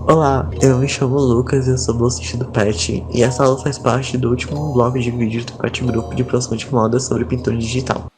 Olá, eu me chamo Lucas e eu sou bolsista do PET, e essa aula faz parte do último bloco de vídeos do PET Grupo de Produção de Moda sobre pintura digital.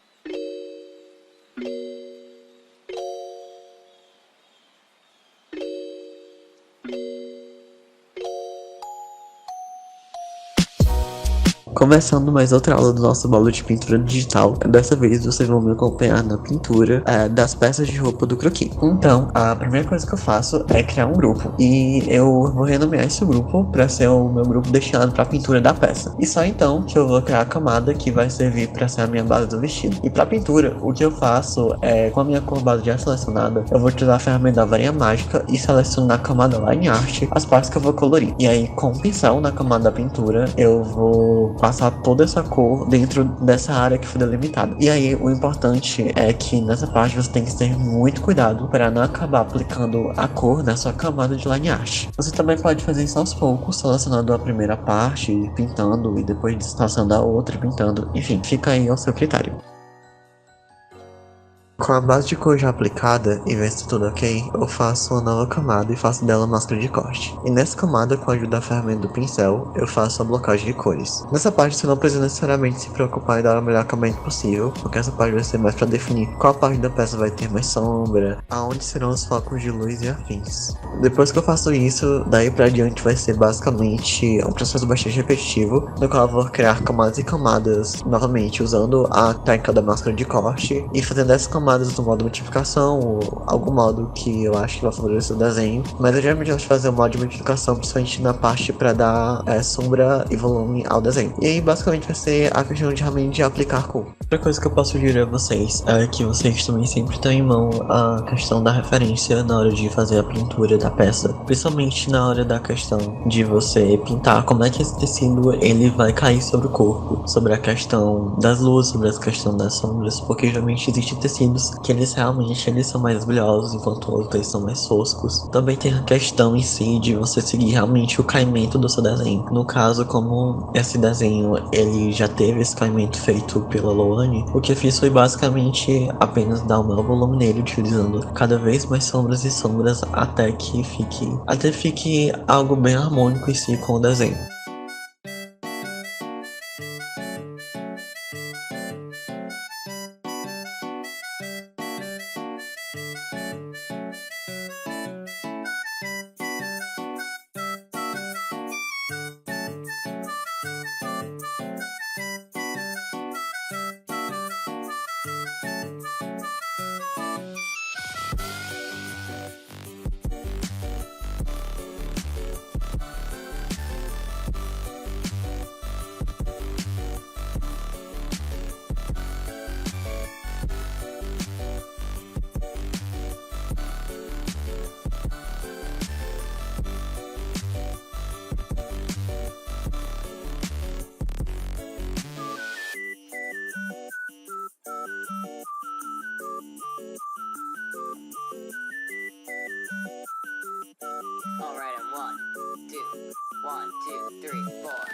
Começando mais outra aula do nosso módulo de pintura digital. Dessa vez vocês vão me acompanhar na pintura das peças de roupa do croquis. Então, a primeira coisa que eu faço é criar um grupo. E eu vou renomear esse grupo para ser o meu grupo destinado para a pintura da peça. E só então que eu vou criar a camada que vai servir para ser a minha base do vestido. E para pintura, o que eu faço é, com a minha cor base já selecionada, eu vou utilizar a ferramenta da varinha mágica e selecionar na camada Line Art as partes que eu vou colorir. E aí, com o pincel na camada da pintura, eu vou passar toda essa cor dentro dessa área que foi delimitada. E aí, o importante é que nessa parte você tem que ter muito cuidado para não acabar aplicando a cor na sua camada de line art. Você também pode fazer isso aos poucos, selecionando a primeira parte, pintando, e depois selecionando a outra, pintando. Enfim, fica aí ao seu critério. Com a base de cor já aplicada e vendo se tudo ok, eu faço uma nova camada e faço dela máscara de corte. E nessa camada, com a ajuda da ferramenta do pincel, eu faço a blocagem de cores. Nessa parte você não precisa necessariamente se preocupar em dar o melhor acabamento possível, porque essa parte vai ser mais para definir qual parte da peça vai ter mais sombra, aonde serão os focos de luz e afins. Depois que eu faço isso, daí pra diante vai ser basicamente um processo bastante repetitivo, no qual eu vou criar camadas e camadas novamente, usando a técnica da máscara de corte e fazendo essas camadas do modo multiplicação ou algum modo que eu acho que vai favorecer o desenho, mas eu geralmente gosto de fazer o modo de multiplicação principalmente na parte para dar sombra e volume ao desenho. E aí basicamente vai ser a questão de realmente aplicar cor. Outra coisa que eu posso sugerir a vocês é que vocês também sempre tenham em mão a questão da referência na hora de fazer a pintura da peça, principalmente na hora da questão de você pintar como é que esse tecido ele vai cair sobre o corpo, sobre a questão das luzes, sobre a questão das sombras, porque geralmente existem tecidos que eles são mais brilhosos, enquanto outros são mais foscos. Também tem a questão em si de você seguir realmente o caimento do seu desenho. No caso, como esse desenho ele já teve esse caimento feito pela Loane, o que eu fiz foi basicamente apenas dar o maior volume nele, utilizando cada vez mais sombras e sombras até que fique algo bem harmônico em si com o desenho. Alright, I'm 1, 2, 3, 4.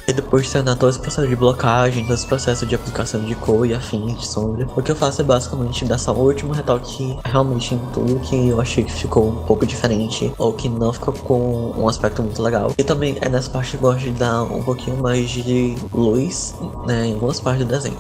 E depois de terminar todo esse processo de blocagem, todo esse processo de aplicação de cor e afins de sombra, o que eu faço é basicamente dar só o último retoque realmente em tudo que eu achei que ficou um pouco diferente ou que não ficou com um aspecto muito legal. E também é nessa parte que eu gosto de dar um pouquinho mais de luz, né, em algumas partes do desenho.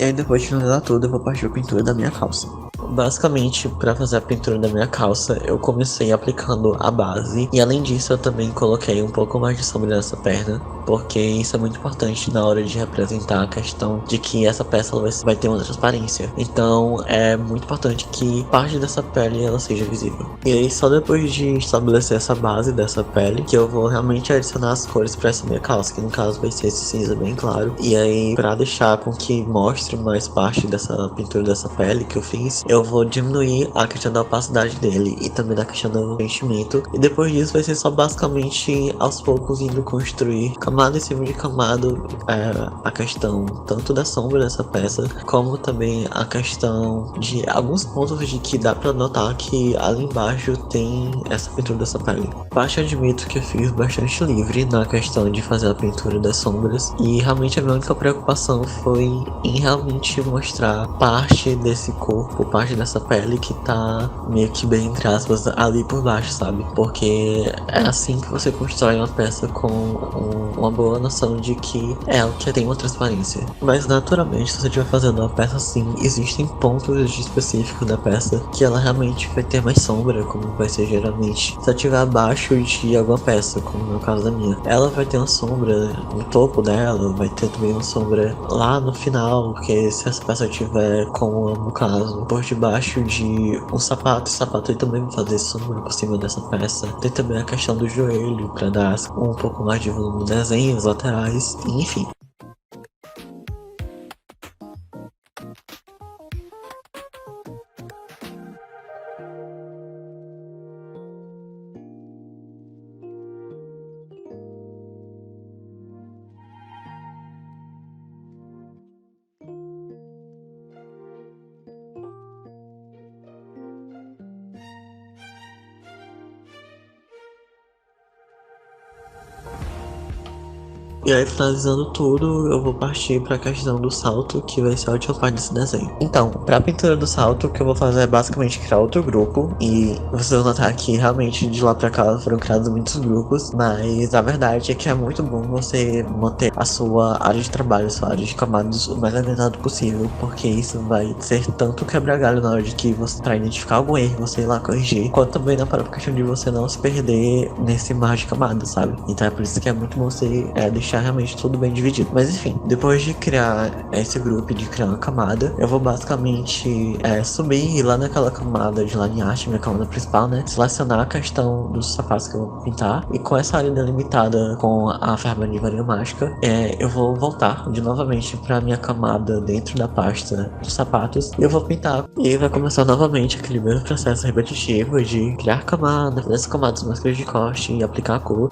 E aí depois de finalizar tudo, eu vou partir a pintura da minha calça. basicamente, para fazer a pintura da minha calça, eu comecei aplicando a base. E além disso, eu também coloquei um pouco mais de sombra nessa perna, porque isso é muito importante na hora de representar a questão de que essa peça ela vai ter uma transparência. Então é muito importante que parte dessa pele ela seja visível. E aí só depois de estabelecer essa base dessa pele que eu vou realmente adicionar as cores para essa minha calça, que no caso vai ser esse cinza bem claro. E aí para deixar com que mostre mais parte dessa pintura dessa pele que eu fiz, eu vou diminuir a questão da opacidade dele e também da questão do preenchimento. E depois disso vai ser só basicamente aos poucos indo construir camada em cima de camada a questão tanto da sombra dessa peça, como também a questão de alguns pontos de que dá pra notar que ali embaixo tem essa pintura dessa pele. Parte admito que eu fiz bastante livre na questão de fazer a pintura das sombras, e realmente a minha única preocupação foi em realmente mostrar parte desse corpo, parte dessa pele que tá meio que bem entre aspas ali por baixo, sabe? Porque é assim que você constrói uma peça com uma boa noção de que ela tem uma transparência. Mas naturalmente, se você estiver fazendo uma peça assim, existem pontos específicos da peça que ela realmente vai ter mais sombra, como vai ser geralmente se ela estiver abaixo de alguma peça, como no caso da minha. Ela vai ter uma sombra no topo dela, vai ter também uma sombra lá no final, porque se essa peça tiver, como no caso, por debaixo de um sapato, o sapato ele também vai fazer sombra por cima dessa peça. Tem também a questão do joelho, para dar um pouco mais de volume no desenho, os laterais, enfim. E aí, finalizando tudo, eu vou partir para a questão do salto, que vai ser a última parte desse desenho. Então, para a pintura do salto, o que eu vou fazer é basicamente criar outro grupo. E vocês vão notar que realmente de lá para cá foram criados muitos grupos. Mas a verdade é que é muito bom você manter a sua área de trabalho, a sua área de camadas o mais organizado possível. Porque isso vai ser tanto quebra-galho na hora de que você, para identificar algum erro, você ir lá corrigir, quanto também na própria questão de você não se perder nesse mar de camadas, sabe? Então é por isso que é muito bom você deixar realmente tudo bem dividido. Mas enfim, depois de criar esse grupo e de criar uma camada, eu vou basicamente subir lá naquela camada de line art, minha camada principal, né? Selecionar a questão dos sapatos que eu vou pintar, e com essa área delimitada com a ferramenta de varinha mágica, eu vou voltar de novamente para minha camada dentro da pasta dos sapatos e eu vou pintar. E vai começar novamente aquele mesmo processo repetitivo de criar camada, fazer as camadas máscaras de corte e aplicar a cor.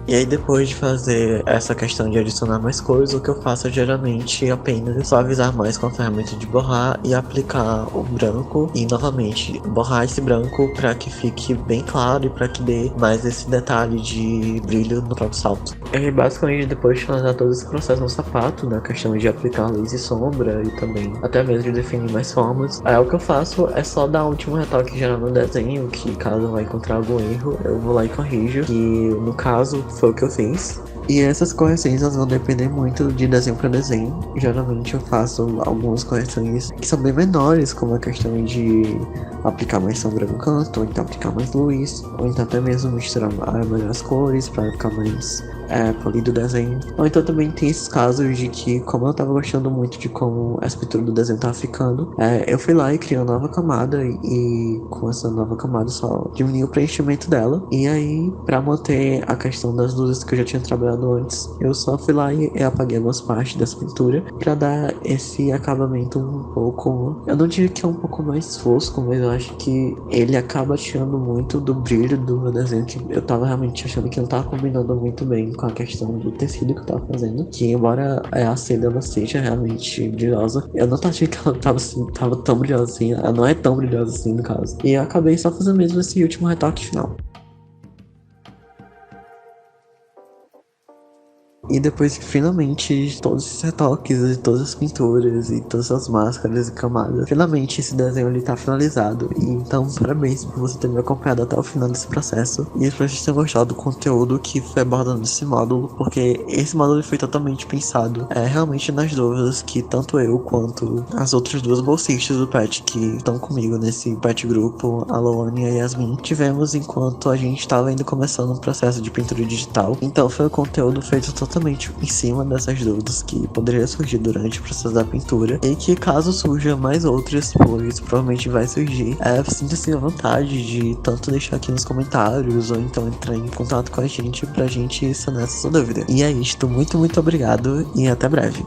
E aí depois de fazer essa questão de adicionar mais cores, o que eu faço é geralmente apenas suavizar mais com a ferramenta de borrar e aplicar o branco e novamente borrar esse branco para que fique bem claro e para que dê mais esse detalhe de brilho no próprio salto. E basicamente depois de finalizar todo esse processo no sapato, na questão de aplicar luz e sombra e também até mesmo de definir mais formas, o que eu faço é só dar um último retoque geral no desenho, que caso eu vá encontrar algum erro, eu vou lá e corrijo, que no caso foi o que eu fiz. E essas correções elas vão depender muito de desenho para desenho. Geralmente eu faço algumas correções que são bem menores, como a questão de aplicar mais sombra no canto, ou então aplicar mais luz, ou então até mesmo misturar melhor as cores para ficar mais polido o desenho. Ou então também tem esses casos de que, como eu tava gostando muito de como essa pintura do desenho tava ficando, eu fui lá e criei uma nova camada, e com essa nova camada só diminui o preenchimento dela. E aí, para manter a questão das luzes que eu já tinha trabalhado antes, eu só fui lá e apaguei algumas partes dessa pintura para dar esse acabamento um pouco, eu não diria que é um pouco mais fosco, mas eu acho que ele acaba tirando muito do brilho do meu desenho, que eu tava realmente achando que não tava combinando muito bem com a questão do tecido que eu tava fazendo, que embora a seda ela seja realmente brilhosa, eu não achei que ela tava tão brilhosa assim, ela não é tão brilhosa assim no caso, e eu acabei só fazendo mesmo esse último retoque final. E depois que finalmente todos esses retoques de todas as pinturas e todas as máscaras e camadas, finalmente esse desenho ele tá finalizado. E então, parabéns por você ter me acompanhado até o final desse processo. E espero que vocês tenham gostado do conteúdo que foi abordado nesse módulo, porque esse módulo foi totalmente pensado realmente nas dúvidas que tanto eu quanto as outras duas bolsistas do PET que estão comigo nesse PET grupo, a Loane e a Yasmin, tivemos enquanto a gente estava ainda começando o processo de pintura digital. Então foi um conteúdo feito totalmente em cima dessas dúvidas que poderia surgir durante o processo da pintura, e que caso surja mais outras, pois provavelmente vai surgir, sinta-se à vontade de tanto deixar aqui nos comentários ou então entrar em contato com a gente pra gente sanar essa sua dúvida. E é isto, muito obrigado e até breve.